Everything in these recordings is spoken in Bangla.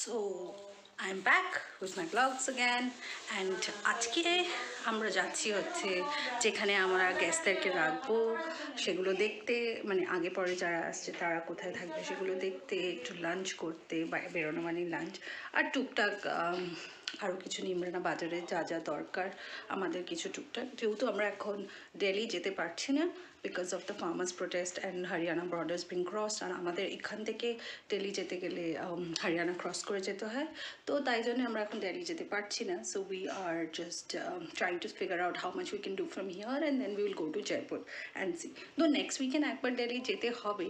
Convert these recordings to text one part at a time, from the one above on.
So I'm back with my vlogs again and আজকে আমরা যাচ্ছি হচ্ছে যেখানে আমরা গেস্টদেরকে রাখবো সেগুলো দেখতে, মানে আগে পরে যারা আসছে তারা কোথায় থাকবে সেগুলো দেখতে, একটু লাঞ্চ করতে, বেরোনো মানে লাঞ্চ আর টুকটাক আরও কিছু নিমরানা বাজারে যা যা দরকার আমাদের কিছু টুকটাক, যেহেতু আমরা এখন দিল্লি যেতে পারছি না because of the farmers protest and Haryana borders being crossed, আর আমাদের এখান থেকে দিল্লি যেতে গেলে হরিয়ানা ক্রস করে যেতে হয়, তো তাই জন্য আমরা এখন দিল্লি যেতে পারছি না। So we are just trying to figure out how much we can do from here and then we will go to Jaipur and see. তো নেক্সট উইকেন্ড একবার দিল্লি যেতে হবে,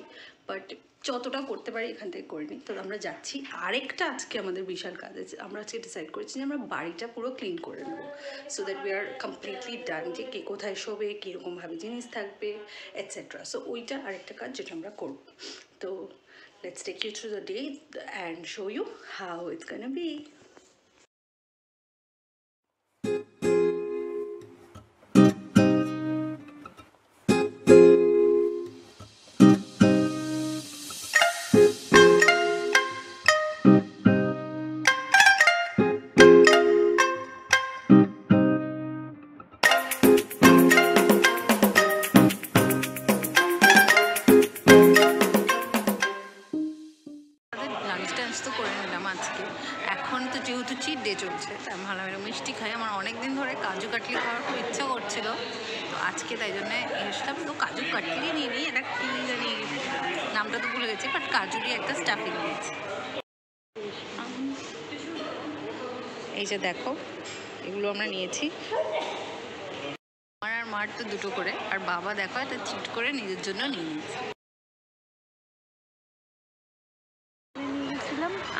বাট যতটা করতে পারি এখান থেকে করে নিই। তো আমরা যাচ্ছি। আরেকটা আজকে আমাদের বিশাল কাজ আছে, আমরা আজকে ডিসাইড করেছি যে আমরা বাড়িটা পুরো ক্লিন করে নেবো, so that we are completely done, যে কে কোথায় শোবে, কীরকমভাবে জিনিস থাকবে এটসেট্রা। সো ওইটা আরেকটা কাজ যেটা আমরা করব। তো let's take you through the day and show you how it's gonna be. এখন তো যেহেতু চিট ডে চলছে তাই ভালো ভালো মিষ্টি খাই, আমার অনেক দিন ধরে কাজু কাটলি খাওয়ার খুব ইচ্ছা করছিল, তো আজকে তাই জন্যে এসলাম। তো কাজু কাটলি নিয়ে নিই, এটা কী জানি নামটা তো ভুলে গেছি, বাট কাজুরই একটা স্টাফিং নিয়েছি। এই যে দেখো এগুলো আমরা নিয়েছি, আমার আর মার তো দুটো করে, আর বাবা দেখো এটা চিট করে নিজের জন্য নিয়ে নিয়েছে।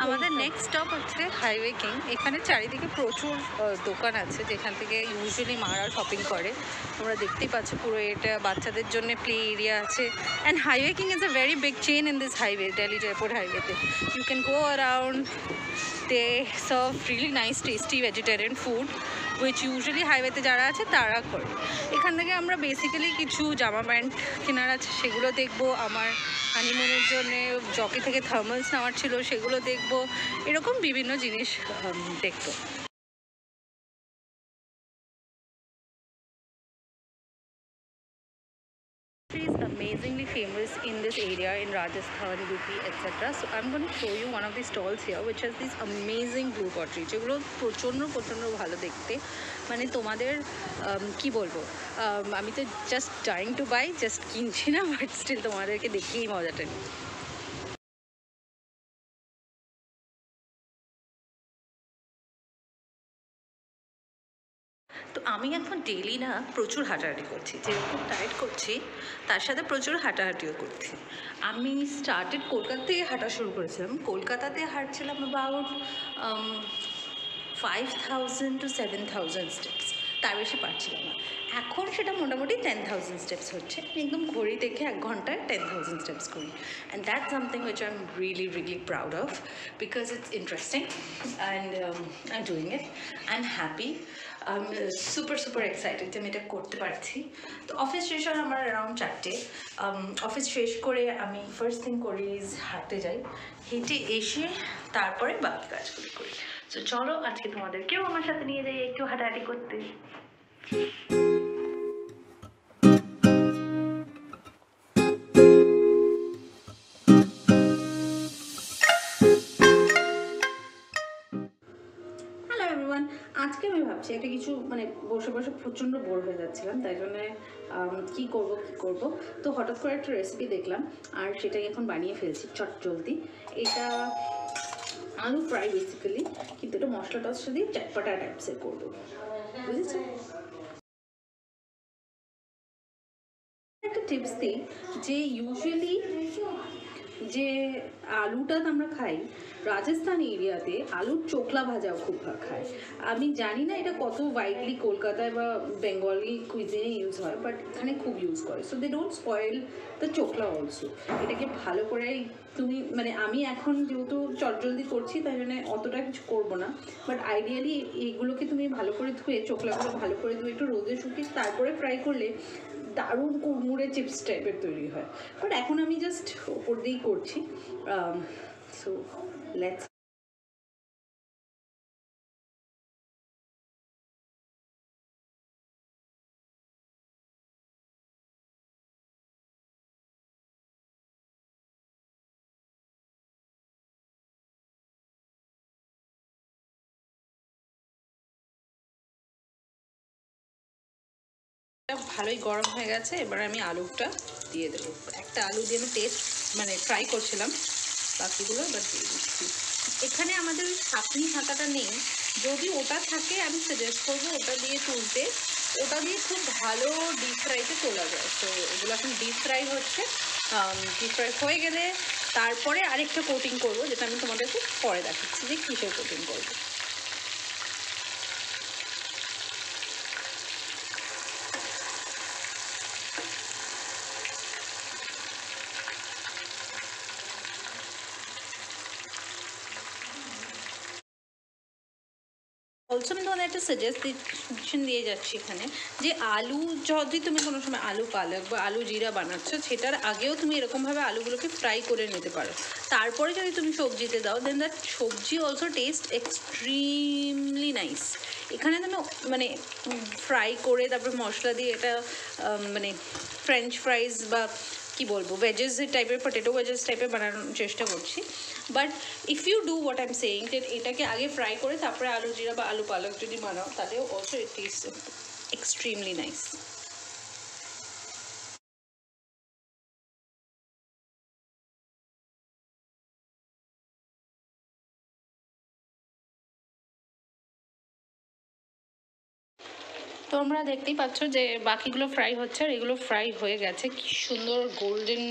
আমাদের নেক্সট স্টপ হচ্ছে হাইওয়ে কিং। এখানে চারিদিকে প্রচুর দোকান আছে যেখান থেকে ইউজুয়ালি মারা শপিং করে, তোমরা দেখতেই পাচ্ছ পুরো এটা বাচ্চাদের জন্য প্লে এরিয়া আছে। And Highway King is a very big chain in this highway, Delhi Jaipur হাইওয়েতে। You can go around, they serve really nice tasty vegetarian food which usually হাইওয়েতে যারা আছে তারা করে। এখান থেকে আমরা বেসিক্যালি কিছু জামা প্যান্ট কেনার আছে সেগুলো দেখবো, আমার হানিমুনের জন্যে জকি থেকে থার্মালস নেওয়ার ছিল সেগুলো দেখবো, এরকম বিভিন্ন জিনিস দেখবো। is amazingly famous in this area in Rajasthan, UP, etc. So I'm going to show you one of these stalls here which has these amazing blue pottery, যেগুলো প্রচণ্ড ভালো দেখতে, মানে তোমাদের কি বলবো, আমি তো just trying to buy, just কিনছি না, বাট স্টিল তোমাদেরকে দেখিয়েই মজাটা নিই। তো আমি এখন ডেইলি না প্রচুর হাঁটাহাঁটি করছি, যেরকম ডায়েট করছি তার সাথে প্রচুর হাঁটাহাঁটিও করছি। আমি স্টার্টেড কলকাতা থেকে হাঁটা শুরু করেছিলাম, কলকাতাতে হাঁটছিলাম অ্যাবাউট 5000 to 7000 স্টেপস, তার বেশি পারছিলাম না। এখন সেটা মোটামুটি 10,000 স্টেপস হচ্ছে, একদম ঘড়ি দেখে 1 ঘন্টায় 10,000 স্টেপস করি, and that's something which I am really really proud of because it's interesting and I am doing it, I am happy, I am super excited যে আমি এটা করতে পারছি। তো অফিস শেষ হয় আমার অ্যারাউন্ড 4টে, অফিস শেষ করে আমি ফার্স্ট থিং করি হাঁটতে যাই, হেঁটে এসে তারপরে বাকি কাজগুলো করি। তো চলো আজকে তোমাদেরকেও আমার সাথে নিয়ে যাই একটু হাঁটাহাঁটি করতে। আজকে আমি ভাবছি একটা কিছু, মানে বসে বসে প্রচণ্ড বোর হয়ে যাচ্ছিলাম, তাই জন্য কী করব, তো হঠাৎ করে একটা রেসিপি দেখলাম আর সেটাই এখন বানিয়ে ফেলছি চটজলদি। এটা আলু ফ্রাই বেসিক্যালি, কিন্তু এটা মশলা টসলা দিয়ে চটপটা টাইপসের করবো, বুঝেছো? একটা টিপস দিই যে ইউজুয়ালি যে আলুটা আমরা খাই রাজস্থান এরিয়াতে, আলুর চোখলা ভাজাও খুব খায়। আমি জানি না এটা কত ওয়াইডলি কলকাতায় বা বেঙ্গলি কুইজিনে ইউজ হয়, বাট এখানে খুব ইউজ করে। So they don't spoil the dhokla also. এটাকে ভালো করে তুমি, মানে আমি এখন যেহেতু চটজলদি করছি তাই জন্য অতটা কিছু করবো না, বাট আইডিয়ালি এইগুলোকে তুমি ভালো করে ধুয়ে, চোখলাগুলো ভালো করে ধুয়ে একটু রোদে শুকিয়ে তারপরে ফ্রাই করলে দারুণ কুড়মুড়ে চিপস টাইপের তৈরি হয়। বাট এখন আমি জাস্ট ওপর দিয়েই করছি। সো লেটস ভালোই গরম হয়ে গেছে, এবার আমি আলুটা দিয়ে দেবো। একটা আলু দিয়ে আমি টেস্ট মানে ট্রাই করছিলাম, বাকিগুলো এবার দিয়ে দিচ্ছি। এখানে আমাদের ওই ছাঁকনি ছাঁকাটা নেই, যদি ওটা থাকে আমি সাজেস্ট করবো ওটা দিয়ে তুলতে, ওটা দিয়ে খুব ভালো ডিপ ফ্রাইতে তোলা যায়। তো এগুলো এখন ডিপ ফ্রাই হচ্ছে, ডিপ ফ্রাই হয়ে গেলে তারপরে আরেকটা কোটিং করবো, যেটা আমি তোমাদেরকে পরে দেখাচ্ছি যে কিসের কোটিং করবো। অলসো আমি তোমাদের একটা সাজেশন দিয়ে যাচ্ছি এখানে, যে আলু যদি তুমি কোনো সময় আলু পালক বা আলু জিরা বানাচ্ছ, সেটার আগেও তুমি এরকমভাবে আলুগুলোকে ফ্রাই করে নিতে পারো। তারপরে যদি তুমি সবজিতে দাও, দেন দ্যাট সবজি অলসো টেস্ট এক্সট্রিমলি নাইস। এখানে তুমি মানে ফ্রাই করে তারপর মশলা দিয়ে এটা মানে ফ্রেঞ্চ ফ্রাইজ বা কি বলবো ভেজেস টাইপের, পটেটো ভেজেস টাইপের বানানোর চেষ্টা করছি। But if you do what I am saying, যে এটাকে আগে ফ্রাই করে তারপরে আলু জিরা বা আলু পালক যদি বানাও, তাহলেও also it is extremely nice. তোমরা দেখতেই পাচ্ছ যে বাকিগুলো ফ্রাই হচ্ছে আর এগুলো ফ্রাই হয়ে গেছে, কি সুন্দর গোল্ডেন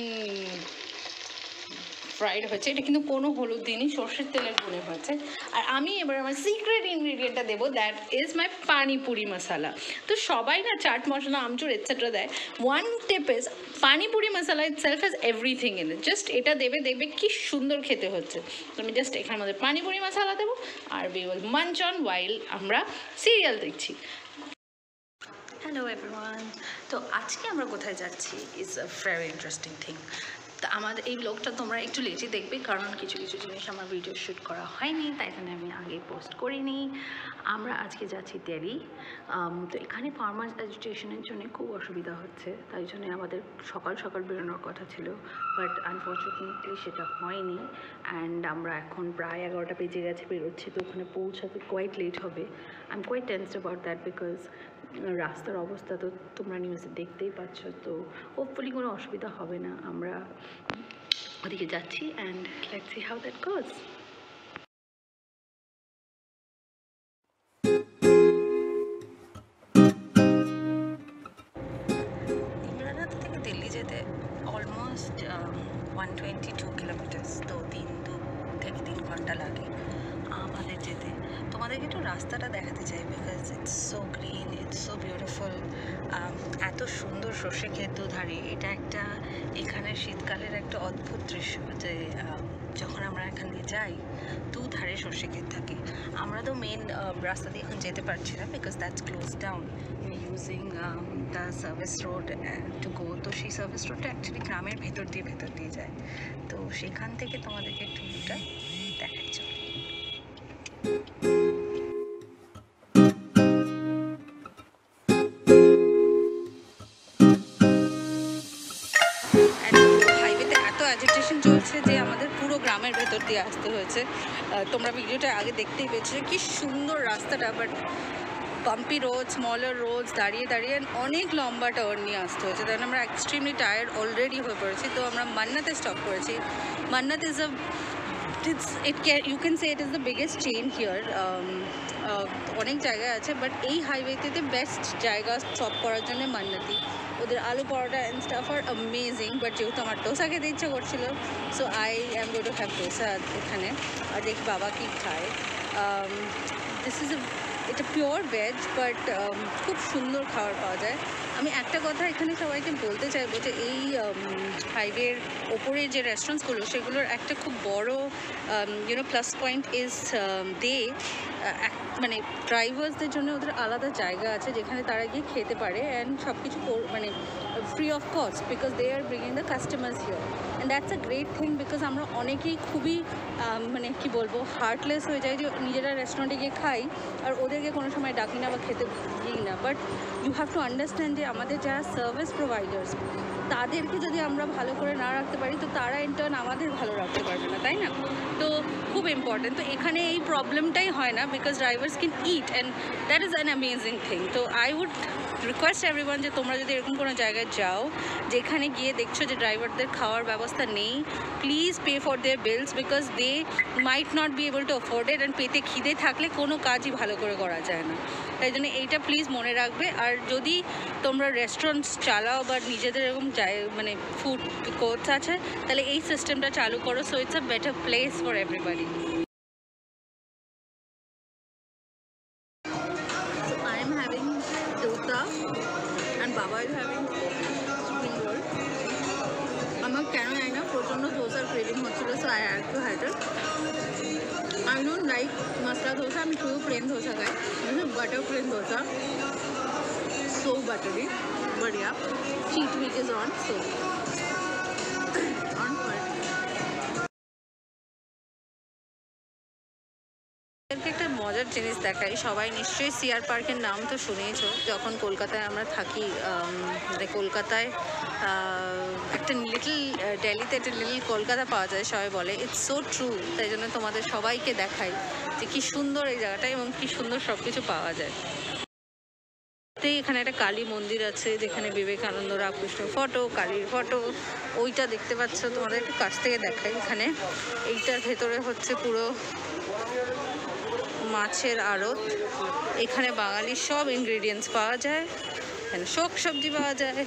ফ্রাইড হয়েছে। এটা কিন্তু কোনো হলুদ দিনই সর্ষের তেলের গুণে হয়েছে। আর আমি এবার আমার সিক্রেট ইনগ্রিডিয়েন্টটা দেবো, দ্যাট ইজ মাই পানিপুরি মশলা। তো সবাই না চাট মশলা, আমচুর এটসেট্রা দেয়, one tip is panipuri masala itself has everything in it. Just এটা দেবে, দেখবে কি সুন্দর খেতে হচ্ছে। তো আমি জাস্ট এখানে আমাদের পানিপুরি মশলা দেবো, আর উই উইল মাঞ্চ অন ওয়াইল আমরা সিরিয়াল দেখছি। হ্যালো এভরিওয়ান, তো আজকে আমরা কোথায় যাচ্ছি is a very interesting thing. তো আমাদের এই ব্লগটা তোমরা একটু লেটে দেখবে, কারণ কিছু কিছু জিনিস আমার ভিডিও শ্যুট করা হয়নি, তাই জন্য আমি আগে পোস্ট করিনি। আমরা আজকে যাচ্ছি দেরি। তো এখানে ফার্মার্স এডুকেশনের জন্য খুব অসুবিধা হচ্ছে, তাই জন্য আমাদের সকাল সকাল বেরোনোর কথা ছিল, বাট আনফর্চুনেটলি সেটা হয়নি। অ্যান্ড আমরা এখন প্রায় 11টা বেজে গেছে বেরোচ্ছি, তো ওখানে পৌঁছাতে কোয়াইট লেট হবে। I am quite tensed about that, because রাস্তার অবস্থা তো তোমরা নিউজে দেখতেই পাচ্ছ। তো হোপফুলি কোনো অসুবিধা হবে না, আমরা ওদিকে যাচ্ছি and let's see how that goes. ইমরানাত থেকে দিল্লি যেতে অলমোস্ট 122 কিলোমিটার্স, তো 3 থেকে 3 ঘন্টা লাগে আমাদের যেতে। তোমাদেরকে একটু রাস্তাটা দেখাতে চাই, because it's so green, it's so beautiful. এত সুন্দর সর্ষে ক্ষেত দুধারে, এটা একটা এখানের শীতকালের একটা অদ্ভুত দৃশ্য, যে যখন আমরা এখান দিয়ে যাই দুধারে সর্ষে ক্ষেত থাকে। আমরা তো মেন রাস্তা দিয়ে এখন যেতে পারছি না, because that's close down, using the service road to go. তো সেই সার্ভিস রোডটা অ্যাকচুয়ালি গ্রামের ভেতর দিয়ে যায়। তো সেখান থেকে তোমাদেরকে একটু ভিউটা দেখাই চলো। হাইওয়েতে এত অ্যাজিটেশন চলছে যে আমাদের পুরো গ্রামের ভেতর দিয়ে আসতে হয়েছে। তোমরা ভিডিওটা আগে দেখতেই পেয়েছো কি সুন্দর রাস্তাটা, but bumpy road, smaller roads, দাঁড়িয়ে দাঁড়িয়ে অনেক লম্বা টার্ন নিয়ে আসতে হয়েছে, তাই আমরা এক্সট্রিমলি টায়ার্ড অলরেডি হয়ে পড়েছি। তো আমরা মান্নাতে স্টপ করেছি। Mannat is a you can say it is the biggest chain here. অনেক জায়গায় আছে, বাট এই হাইওয়েতে বেস্ট জায়গা স্টপ করার জন্য মান্নাতি। ওদের aloo paratha and stuff are amazing, but যেহেতু আমার ডোসা খেতে ইচ্ছে করছিল, so I am going to have dosa এখানে। আর দেখি বাবা কি খায়। দিস ইজ এটা পিওর ভেজ, বাট খুব সুন্দর খাবার পাওয়া যায়। আমি একটা কথা এখানে সবাইকে বলতে চাইবো, যে এই হাইওয়ের ওপরে যে রেস্টুরেন্টসগুলো, সেগুলোর একটা খুব বড় প্লাস পয়েন্ট ইজ দে মানে ড্রাইভার্সদের জন্য ওদের আলাদা জায়গা আছে, যেখানে তারা গিয়ে খেতে পারে অ্যান্ড সব কিছু মানে free of cost, because they are bringing the customers here. And that's a great thing, because আমরা অনেকেই খুবই মানে কি বলবো হার্টলেস হয়ে যায়, যে নিজেরা রেস্টুরেন্টে গিয়ে খাই আর ওদেরকে কোনো সময় ডাকি না বা খেতে দিই না। But you have to understand যে আমাদের যারা সার্ভিস প্রোভাইডার্স তাদেরকে যদি আমরা ভালো করে না রাখতে পারি তো তারা ইন্টার্ন আমাদের ভালো রাখতে পারবে না, তাই না? তো খুব ইম্পর্টেন্ট। তো এখানে এই প্রবলেমটাই হয় না, because drivers can eat and that is an amazing thing. তো আই উড রিকোয়েস্ট এভরিওয়ান যে তোমরা যদি এরকম কোনো জায়গায় যাও যেখানে গিয়ে দেখছো যে ড্রাইভারদের খাওয়ার ব্যবস্থা নেই, please pay for their bills, because they might not be able to afford it, and পেটে খিদে থাকলে কোনো কাজই ভালো করে করা যায় না। তাই জন্য এইটা প্লিজ মনে রাখবে। আর যদি তোমরা রেস্টুরেন্টস চালাও বা নিজেদের এরকম মানে ফুড কোর্টস আছে, তাহলে এই সিস্টেমটা চালু করো, so it's a better place for everybody. So I am having dosa and Baba is having spring roll. আমার কেন জানি না প্রচণ্ড ধোসার ক্রেভিং হচ্ছিল, so I had to have it. I don't like masala dosa, আমি শুধু প্লেন ধোসা খাই। This is butter plain dosa, so buttery, but yeah, cheat week is on, so on for it. একটা মজার জিনিস দেখাই, সবাই নিশ্চয়ই সিআর পার্কের নাম তো শুনেইছো। যখন কলকাতায় আমরা থাকি, কলকাতায় একটা লিটল দিল্লিতে একটা লিটল কলকাতা পাওয়া যায়, সবাই বলে ইটস সো ট্রু। তাই জন্য তোমাদের সবাইকে দেখাই যে কি সুন্দর এই জায়গাটা এবং কি সুন্দর সব কিছু পাওয়া যায়। এখানে একটা কালী মন্দির আছে যেখানে বিবেকানন্দ, রামকৃষ্ণ ফটো, কালীর ফটো, ওইটা দেখতে পাচ্ছ। তোমাদের একটু কাছ থেকে দেখাই। এখানে এইটার ভেতরে হচ্ছে পুরো মাছের আড়ত। এখানে বাঙালির সব ইনগ্রিডিয়েন্টস পাওয়া যায়, এখানে শাক সবজি পাওয়া যায়।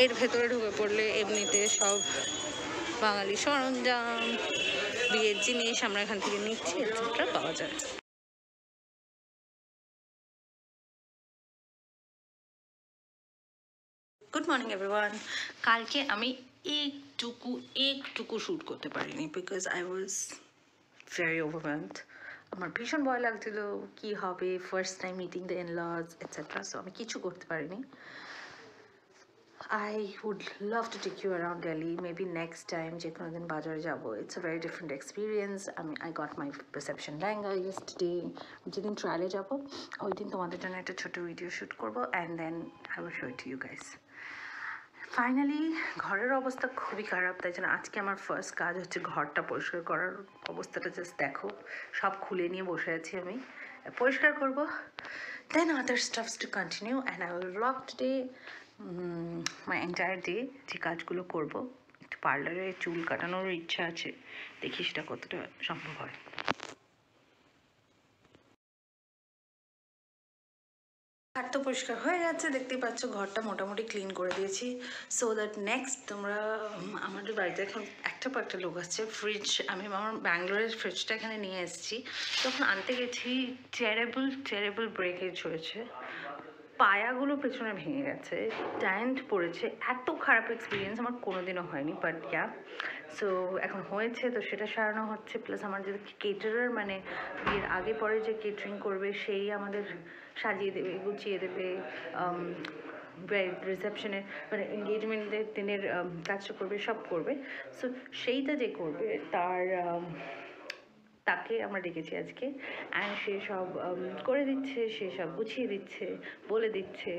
এর ভেতরে ঢুকে পড়লে এমনিতে সব বাঙালি সরঞ্জাম, বিয়ের জিনিস আমরা এখান থেকে নিচ্ছি এটসেট্রা পাওয়া যায়। Good morning everyone. কালকে আমি একটুকু শ্যুট করতে পারিনি, because I was very overwhelmed. আমার ভীষণ ভয় লাগছিল কী হবে, first time meeting the in-lodge etcetera, so আমি কিছু করতে পারিনি। I would love to take you around Delhi, maybe next time যে কোনো দিন বাজারে যাবো। It's a very different experience. I got my perception lehenga yesterday. যেদিন ট্রায়ালে যাবো ওই দিন তোমাদের জন্য একটা ছোটো ভিডিও শ্যুট করবো, and then I will show it to you guys. Finally ঘরের অবস্থা খুবই খারাপ, তাই জন্য আজকে আমার ফার্স্ট কাজ হচ্ছে ঘরটা পরিষ্কার করার। অবস্থাটা জাস্ট দেখো, সব খুলে নিয়ে বসে আছি আমি, পরিষ্কার করবো। Then other stuffs to continue and I will blog today my entire day, যে কাজগুলো করবো। একটু পার্লারে চুল কাটানোর ইচ্ছা আছে, দেখি সেটা কতটা সম্ভব হয়। ঘর তো পরিষ্কার হয়ে গেছে, দেখতেই পাচ্ছ ঘরটা মোটামুটি ক্লিন করে দিয়েছি। সো দ্যাট নেক্সট তোমরা, আমাদের বাড়িতে এখন একটা পর একটা লোক আসছে। ফ্রিজ, আমি আমার ব্যাঙ্গালোরের ফ্রিজটা এখানে নিয়ে এসেছি, তখন আনতে গেছি, টেরেবল ব্রেকেজ হয়েছে, পায়াগুলো পেছনে ভেঙে গেছে, ড্যান্ট পড়েছে। এত খারাপ এক্সপিরিয়েন্স আমার কোনোদিনও হয়নি, বাট ইয়া, সো এখন হয়েছে, তো সেটা সারানো হচ্ছে। প্লাস আমার যে কেটারার, মানে বিয়ের আগে পরে যে কেটারিং করবে সেই আমাদের সাজিয়ে দেবে, গুছিয়ে দেবে, রিসেপশনে মানে এঙ্গেজমেন্টের দিনের কাজটা করবে, সব করবে। সো সেইটা যে করবে তাকে আমরা ডেকেছি আজকে, অ্যান্ড সে সব করে দিচ্ছে, সে সব গুছিয়ে দিচ্ছে, বলে দিচ্ছে,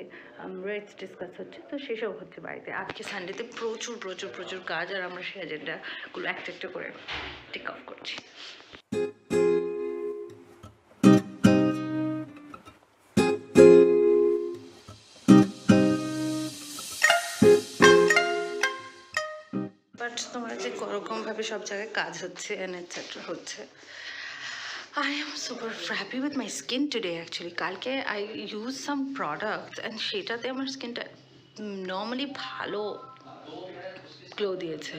রেটস ডিসকাস হচ্ছে, তো সেসব হচ্ছে বাড়িতে। আজকে সানডেতে প্রচুর কাজ, আর আমরা সেই এজেন্ডাগুলো একটা করে টেক অফ করছি। বাট তোমরা যে কোরকমভাবে সব জায়গায় কাজ হচ্ছে অ্যান্ড এটসেট্রা হচ্ছে, I am super happy with my skin today actually. কালকে I used some products and সেটাতে আমার স্কিনটা নর্মালি ভালো গ্লো দিয়েছে।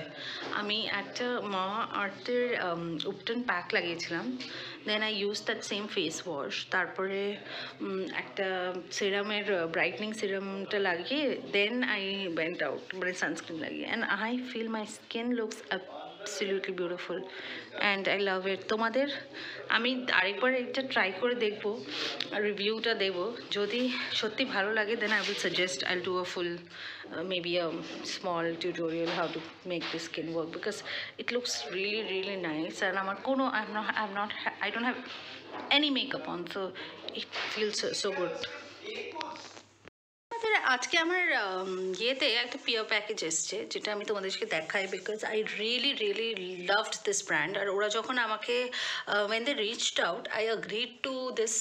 আমি একটা মামা আর্থের উপটন প্যাক লাগিয়েছিলাম, then I use that same face wash, তারপরে একটা সিরামের ব্রাইটনিং সিরামটা লাগিয়ে দেন আই ওয়েন্ট আউট, মানে সানস্ক্রিন লাগিয়ে, and I feel my skin looks absolutely beautiful and I love it. তোমাদের আমি আরেকবার এটা ট্রাই করে দেখবো, রিভিউটা দেবো, যদি সত্যি ভালো লাগে then I will suggest I'll do a full maybe a small tutorial how to make the skin work, because it looks really nice and আমার কোনো I don't have any makeup on, so it feels so good. আজকে আমার ইয়েতে একটা পিয়ার প্যাকেজ এসছে যেটা আমি তোমাদেরকে দেখাই because I really really loved this brand. আর ওরা যখন আমাকে when they reached out I agreed to this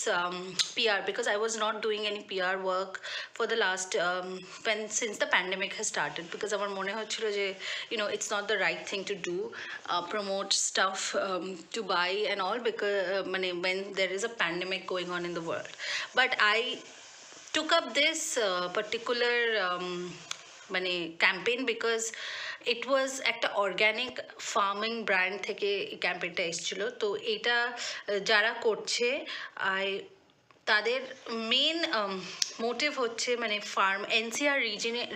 PR because I was not doing any PR work for the last since the pandemic has started because আমার মনে হচ্ছিল যে it's not the right thing to do, promote stuff to buy and all because when there is a pandemic going on in the world. But I took up this particular মানে ক্যাম্পেইন বিকজ ইট ওয়াজ একটা অর্গ্যানিক ফার্মিং ব্র্যান্ড থেকে এই ক্যাম্পেইনটা এসেছিলো। তো এটা যারা করছে তাদের মেন মোটিভ হচ্ছে ফার্ম এনসিআর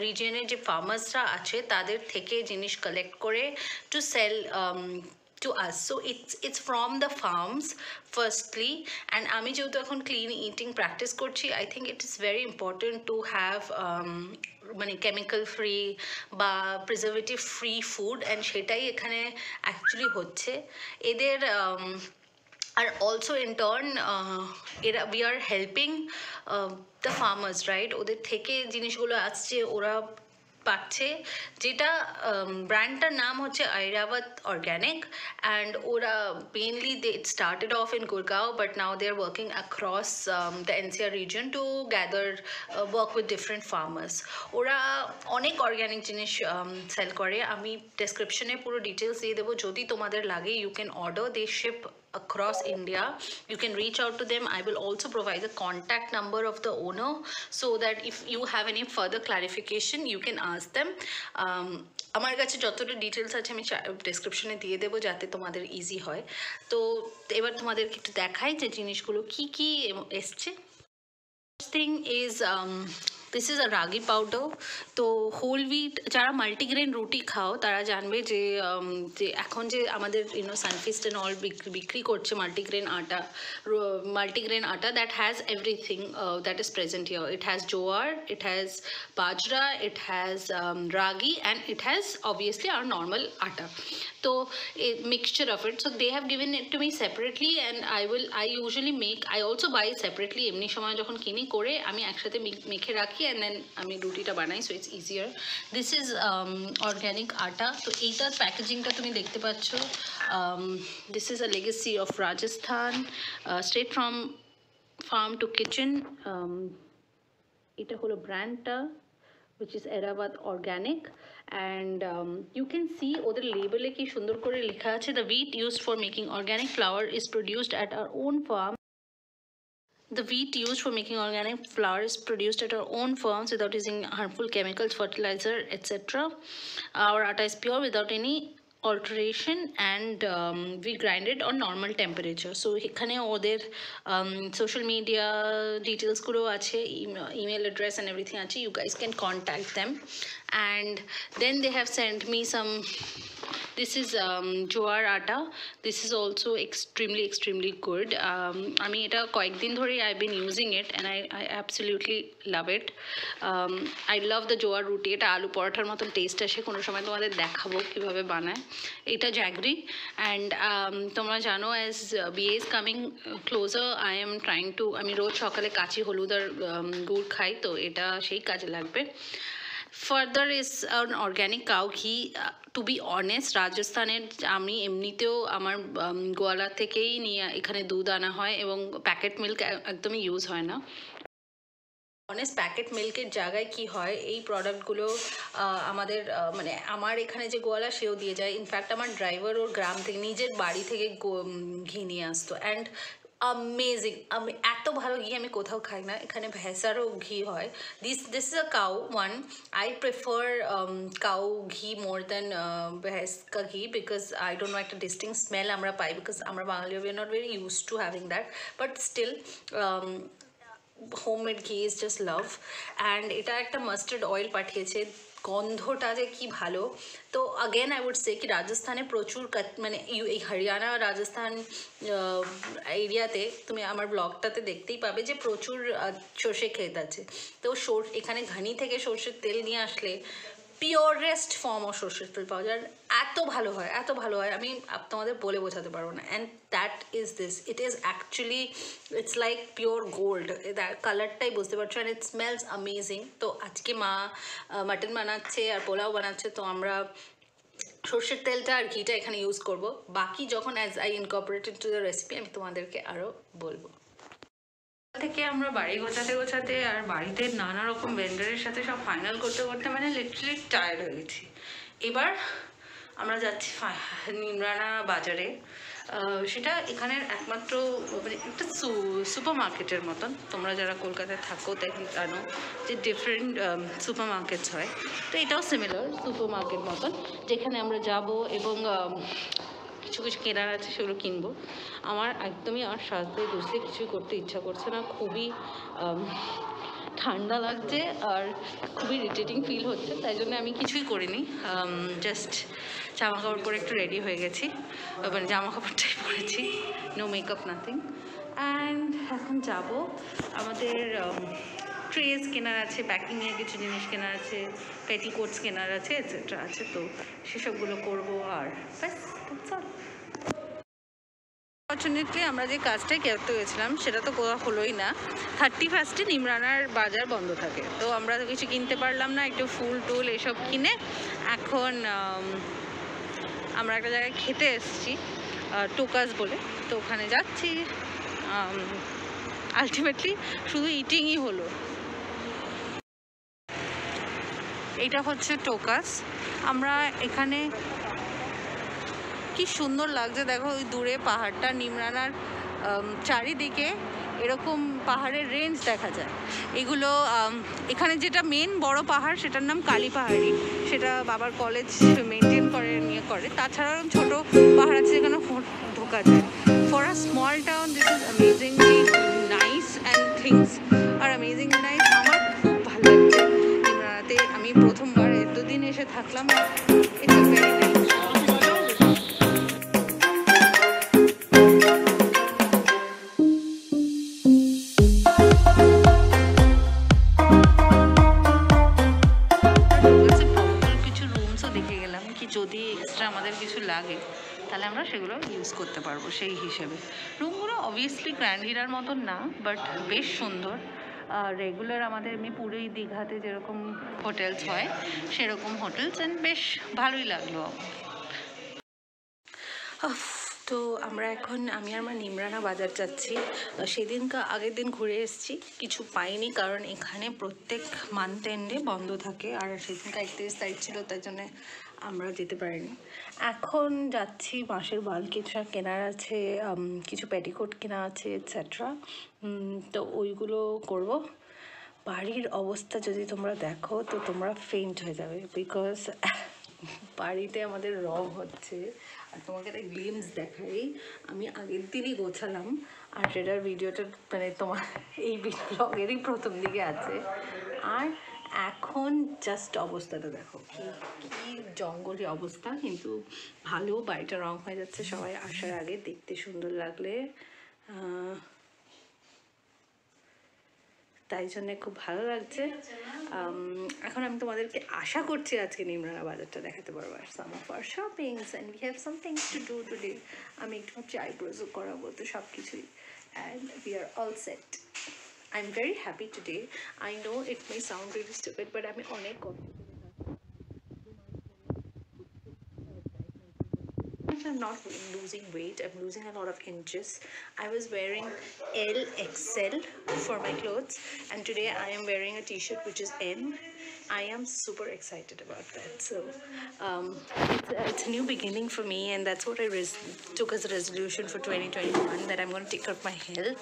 রিজনের যে ফার্মার্সরা আছে তাদের থেকে জিনিস কালেক্ট করে to sell to us. So it's from the farms firstly, and আমি যেহেতু এখন ক্লিন ইটিং প্র্যাকটিস করছি I think it is very important to have chemical free বা প্রিজারভেটিভ ফ্রি ফুড, অ্যান্ড সেটাই এখানে অ্যাকচুয়ালি হচ্ছে এদের। আর অলসো ইন টার্ন এরা we are helping the farmers, right? ওদের থেকে জিনিসগুলো আসছে, ওরা পাচ্ছে, যেটা ব্র্যান্ডটার নাম হচ্ছে আইরাবত অর্গ্যানিক। অ্যান্ড ওরা mainly they started off in Gurgaon but now they are working across the NCR region to gather work with different farmers. ওরা অনেক অর্গ্যানিক জিনিস সেল করে, আমি ডেসক্রিপশনে পুরো ডিটেলস দিয়ে দেবো, যদি তোমাদের লাগে you can order, they ship across India. You can reach out to them. I will also provide the contact number of the owner so that if you have any further clarification you can ask them. আমার কাছে যতটা ডিটেলস আছে আমি ডেসক্রিপশনে দিয়ে দেবো যাতে তোমাদের ইজি হয়। তো এবার তোমাদেরকে একটু দেখাই যে জিনিসগুলো কি কি এসছে। Thing is this is a ragi powder. তো হোল হুইট যারা মাল্টিগ্রেন রুটি খাও তারা জানবে যে এখন যে আমাদের সানফিস্ট অ্যান্ড অল বিক্রি করছে multigrain atta that has everything that is present here. It has jowar, it has bajra, it has ragi, and it has obviously our normal atta. So a mixture of it. So they have given it to me separately, and I usually make, I also buy separately এমনি সময় যখন কিনি করে আমি একসাথে মেখে রাখি and then আমি রুটিটা বানাই, so it's easier. This is organic atta. তো এইটার প্যাকেজিংটা তুমি দেখতে পাচ্ছ। This is a legacy of Rajasthan, straight from farm to kitchen. এটা হলো ব্র্যান্ডটা, which is Airavat Organic, and you can see ওদের লেবেলে কি সুন্দর করে লেখা আছে, the wheat used for making organic flour is produced at our own farm. The wheat used for making organic flour is produced at our own farms without using harmful chemicals, fertilizer, etc. Our atta is pure without any alteration, and we grind it on normal temperature. So এখানে ওদের social media details গুলো আছে, email address and everything আছে, you guys can contact them. And then they have sent me some, this is jowar atta. This is also extremely good. আমি এটা কয়েকদিন ধরেই I've been using it and I absolutely love it. I love the jowar রুটি, এটা আলু পরোটার মতন টেস্ট আসে, কোনো সময় তোমাদের দেখাবো কিভাবে বানায়। এটা জ্যাগরি, অ্যান্ড তোমরা জানো as BA is coming closer, I am trying to, আমি রোজ সকালে কাঁচি হলুদ আর গুড় খাই, তো এটা সেই কাজে লাগবে। Further is an organic cow ghee. To be honest, রাজস্থানের আমি এমনিতেও আমার গোয়ালা থেকেই নিয়ে এখানে দুধ আনা হয় এবং প্যাকেট মিল্ক একদমই ইউজ হয় না। অনেস্ট প্যাকেট মিল্কের জায়গায় কি হয়, এই প্রোডাক্টগুলো আমাদের আমার এখানে যে গোয়ালা সেও দিয়ে যায়। ইনফ্যাক্ট আমার ড্রাইভার ওর গ্রাম থেকে নিজের বাড়ি থেকে ঘি নিয়ে আসতো, অ্যান্ড amazing, আমি এত ভালো ঘি আমি কোথাও খাই না, এখানে ভেসারও ঘি হয়। this is a cow one. I prefer cow ghee more than ভেস ka ghee because I don't know, একটা distinct smell আমরা পাই because আমরা বাঙালি, we are not very used to having that, but still homemade ghee is just love. And এটা একটা মাস্টার্ড অয়েল পাঠিয়েছে, গন্ধটা যে কি ভালো। তো আগেন আই উড সে কি রাজস্থানে প্রচুর এই হরিয়ানা রাজস্থান এরিয়াতে তুমি আমার ব্লগটাতে দেখতেই পাবে যে প্রচুর সর্ষে ক্ষেত আছে। তো এখানে ঘানি থেকে সর্ষের তেল নিয়ে আসলে পিওরেস্ট ফর্ম অফ সর্ষের তেল পাওয়া যায়, এত ভালো হয়, এত ভালো হয়, আমি তোমাদের বলে বোঝাতে পারবো না। And that is this, it is actually it's like pure gold, কালারটাই বুঝতে পারছো, অ্যান্ড ইট স্মেলস অ্যামেজিং। তো আজকে মা মাটন বানাচ্ছে আর পোলাও বানাচ্ছে, তো আমরা সর্ষের তেলটা আর ঘিটা এখানে ইউজ করব। বাকি যখন as I Incorporated to the recipe আমি তোমাদেরকে আরও বলবো। থেকে আমরা বাড়ি গোছাতে গোছাতে আর বাড়িতে নানা রকম ভেন্ডারের সাথে সব ফাইনাল করতে করতে মানে লিটারালি টায়ার্ড হয়ে গেছি। এবার আমরা যাচ্ছি নিমরানা বাজারে, সেটা এখানের একমাত্র মানে একটা সুপার মার্কেটের মতন। তোমরা যারা কলকাতায় থাকো তাই জানো যে ডিফারেন্ট সুপার মার্কেটস হয়, তো এটাও সিমিলার সুপার মার্কেট মতন, যেখানে আমরা যাব এবং কিছু কিছু কেনার আছে সেগুলো কিনবো। আমার একদমই আর সাজতে গুছতে কিছুই করতে ইচ্ছা করছে না, খুবই ঠান্ডা লাগছে আর খুবই ইরিটেটিং ফিল হচ্ছে, তাই জন্য আমি কিছুই করিনি, জাস্ট জামা কাপড় পরে একটু রেডি হয়ে গেছি, মানে জামা কাপড়টাই পরেছি, নো মেকআপ নাথিং। অ্যান্ড এখন যাব, আমাদের ট্রেস কেনার আছে, প্যাকিংয়ের কিছু জিনিস কেনার আছে, পেটিকোটস কেনার আছে, এটসেট্রা আছে, তো সেসবগুলো করবো। আর ব্যাস, অপরচুনিটলি আমরা যে কাজটাই করতে গেছিলাম সেটা তো কোথাও হলোই না। 31 নিমরানার বাজার বন্ধ থাকে, তো আমরা তো কিছু কিনতে পারলাম না, একটু ফুল টুল এসব কিনে এখন আমরা একটা জায়গায় খেতে এসেছি টোকাস বলে, তো ওখানে যাচ্ছি। আলটিমেটলি শুধু ইটিংই হলো। এটা হচ্ছে টোকাস। আমরা এখানে কি সুন্দর লাগছে দেখো, ওই দূরে পাহাড়টা, নিমরানার চারিদিকে এরকম পাহাড়ের রেঞ্জ দেখা যায়। এগুলো এখানে যেটা মেন বড় পাহাড় সেটার নাম কালী পাহাড়ি, সেটা বাবার কলেজ মেনটেন করে নিয়ে করে। তাছাড়াও ছোট পাহাড় আছে যেখানে ঢোকা যায়। For a small town this is amazingly nice and things are amazingly nice. আমার খুব ভালো লাগছে নিমরানাতে, আমি প্রথমবার এতদিন এসে থাকলাম। It's a very nice. যদি এক্সট্রা আমাদের কিছু লাগে তাহলে আমরা সেগুলো ইউজ করতে পারবো সেই হিসেবে। রুমগুলো অবভিয়াসলি গ্র্যান্ড হিরার মতন না, বাট বেশ সুন্দর। রেগুলার আমাদের এমনি পুরী দীঘাতে যেরকম হোটেলস হয় সেরকম হোটেলস, অ্যান্ড বেশ ভালোই লাগলো। তো আমরা এখন আমি আর আমার নিমরানা বাজার যাচ্ছি। আগের দিন ঘুরে এসেছি, কিছু পাইনি কারণ এখানে প্রত্যেক মান্থ এন্ডে বন্ধ থাকে, আর সেদিনকে 31 তারিখ ছিল, তাই জন্যে আমরা যেতে পারিনি। এখন যাচ্ছি, বাঁশের বাল কিছু কেনার আছে, কিছু পেটিকোট কেনা আছে, এটসেট্রা, তো ওইগুলো করব। বাড়ির অবস্থা যদি তোমরা দেখো তো তোমরা ফেইন্ট হয়ে যাবে, বিকজ বাড়িতে আমাদের রং হচ্ছে। আর তোমাকে একটা গ্লিমস দেখাই, আমি আগের দিনই গোছালাম, আর সেটার ভিডিওটা মানে তোমার এই ব্লগেরই প্রথম দিকে আছে। আর এখন জাস্ট অবস্থাটা দেখো, কি জঙ্গলি অবস্থা, কিন্তু ভালো, বাড়িটা রং হয়ে যাচ্ছে সবাই আসার আগে, দেখতে সুন্দর লাগলে, তাই জন্যে খুব ভালো লাগছে। এখন আমি তোমাদেরকে আশা করছি আজকে নিমরানা বাজারটা দেখাতে পারবো, আর some of our shoppings and we have some things to do today. আমি একটু ভাবছি আইব্রোজও করাবো, তো সব কিছুই, and we are all set. I am very happy today. I know it may sound really stupid, but আমি অনেক I'm not losing weight, I'm losing a lot of inches. I was wearing LXL for my clothes, and today I am wearing a t-shirt which is M. I am super excited about that. So it's a new beginning for me, and that's what I took as a resolution for 2021, that I'm going to take care of my health,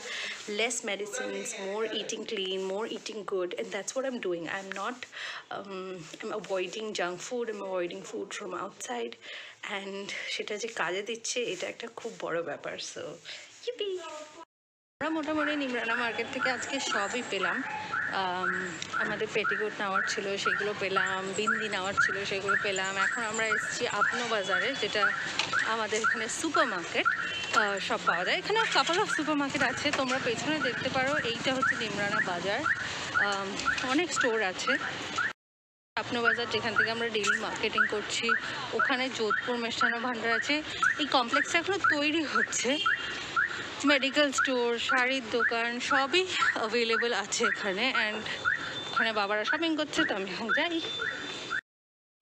less medicines, more eating clean, more eating good, and that's what I'm doing. I'm not I'm avoiding junk food, I'm avoiding food from outside, and সেটা যে কাজে দিচ্ছে এটা একটা খুব বড় ব্যাপার। সো ইপি, আমরা মোটামুটি নিমরানা মার্কেট থেকে আজকে সবই পেলাম। আমাদের পেটিকোট নেওয়ার ছিল সেগুলো পেলাম, বিন্দি নেওয়ার ছিল সেগুলো পেলাম। এখন আমরা এসেছি আপনো বাজারে, যেটা আমাদের এখানে সুপার মার্কেট, সব পাওয়া যায় এখানে। কাপল অফ সুপার মার্কেট আছে, তোমরা পেছনে দেখতে পারো, এইটা হচ্ছে নিমরানা বাজার, অনেক স্টোর আছে। স্বপ্ন বাজার, যেখান থেকে আমরা ডেইলি মার্কেটিং করছি, ওখানে যোধপুর মিষ্টান্ন ভাণ্ডার আছে। এই কমপ্লেক্সটা এখনও তৈরি হচ্ছে। মেডিকেল স্টোর, শাড়ির দোকান সবই অ্যাভেলেবল আছে এখানে। অ্যান্ড ওখানে বাবারা শপিং করছে, তো আমি এখন যাই।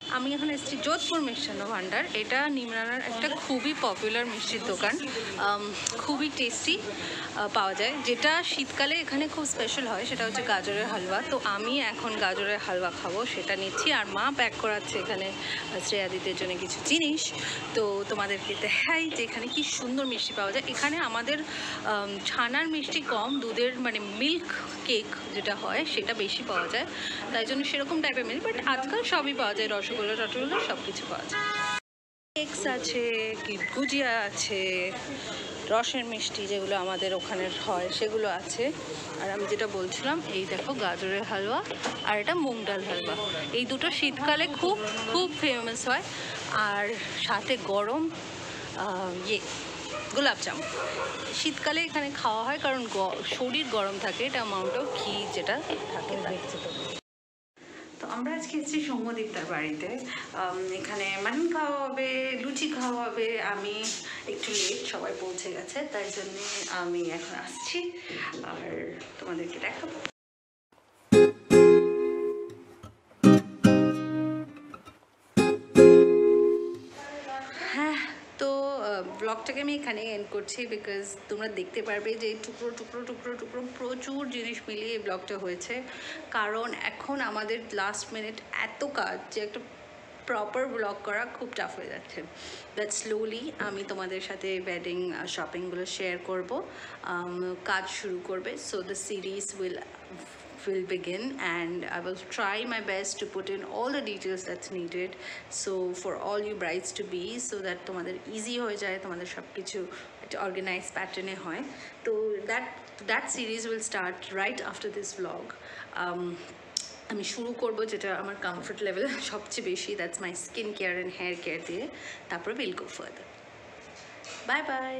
আমি এখন এসেছি যোধপুর মিষ্টান্ন ভাণ্ডার। এটা নিমরানার একটা খুবই পপুলার মিষ্টির দোকান, খুবই টেস্টি পাওয়া যায়। যেটা শীতকালে এখানে খুব স্পেশাল হয় সেটা হচ্ছে গাজরের হালুয়া। তো আমি এখন গাজরের হালুয়া খাবো, সেটা নিচ্ছি। আর মা প্যাক করাচ্ছে এখানে শ্রেয়াদিতের জন্য কিছু জিনিস। তো তোমাদেরকে দেখাই যে এখানে কি সুন্দর মিষ্টি পাওয়া যায়। এখানে আমাদের ছানার মিষ্টি কম, দুধের মানে মিল্ক কেক যেটা হয় সেটা বেশি পাওয়া যায়, তাই জন্য সেরকম টাইপের মিষ্টি। বাট আজকাল সবই পাওয়া যায়, রসগোল্লা টসগোল্লা সব কিছু পাওয়া যায়। কেকস আছে, কি গুজিয়া আছে, রসের মিষ্টি যেগুলো আমাদের ওখানের হয় সেগুলো আছে। আর আমি যেটা বলছিলাম, এই দেখো গাজরের হালুয়া, আর এটা মুগ ডাল হালুয়া। এই দুটো শীতকালে খুব খুব ফেমাস হয়। আর সাথে গরম গোলাপ জাম শীতকালে এখানে খাওয়া হয়, কারণ শরীর গরম থাকে। এটা অ্যামাউন্ট অফ ঘি যেটা থাকে। তো আমরা আজকে এসেছি সৌম্যদীপ্তার বাড়িতে। এখানে মাটন খাওয়া হবে, লুচি খাওয়া হবে। আমি একটু লেট, সবাই পৌঁছে গেছে, তাই জন্যে আমি এখন আসছি আর তোমাদেরকে দেখাবো। হ্যাঁ, তো ব্লগটাকে আমি এখানে এন্ড করছি, বিকজ তোমরা দেখতে পারবে যে টুকরো টুকরো টুকরো টুকরো প্রচুর জিনিস মিলিয়ে এই ব্লগটা হয়েছে। কারণ এখন আমাদের লাস্ট মিনিট এত কাজ যে একটা প্রপার ব্লগ করা খুব টাফ হয়ে যাচ্ছে। দ্যাট স্লোলি আমি তোমাদের সাথে ওয়েডিং শপিংগুলো শেয়ার করব, কাজ শুরু করবে। So the series will begin, and I will try my best to put in all the details that's needed, so for all you brides to be, so that তোমাদের easy হয়ে যায়, তোমাদের সব কিছু একটা organized pattern-এ হয়। তো that series will start right after this vlog. আমি শুরু করব যেটা আমার কমফর্ট লেভেল সবচেয়ে বেশি, that's my skin care and hair care দিয়ে। তারপরে will go further. Bye by.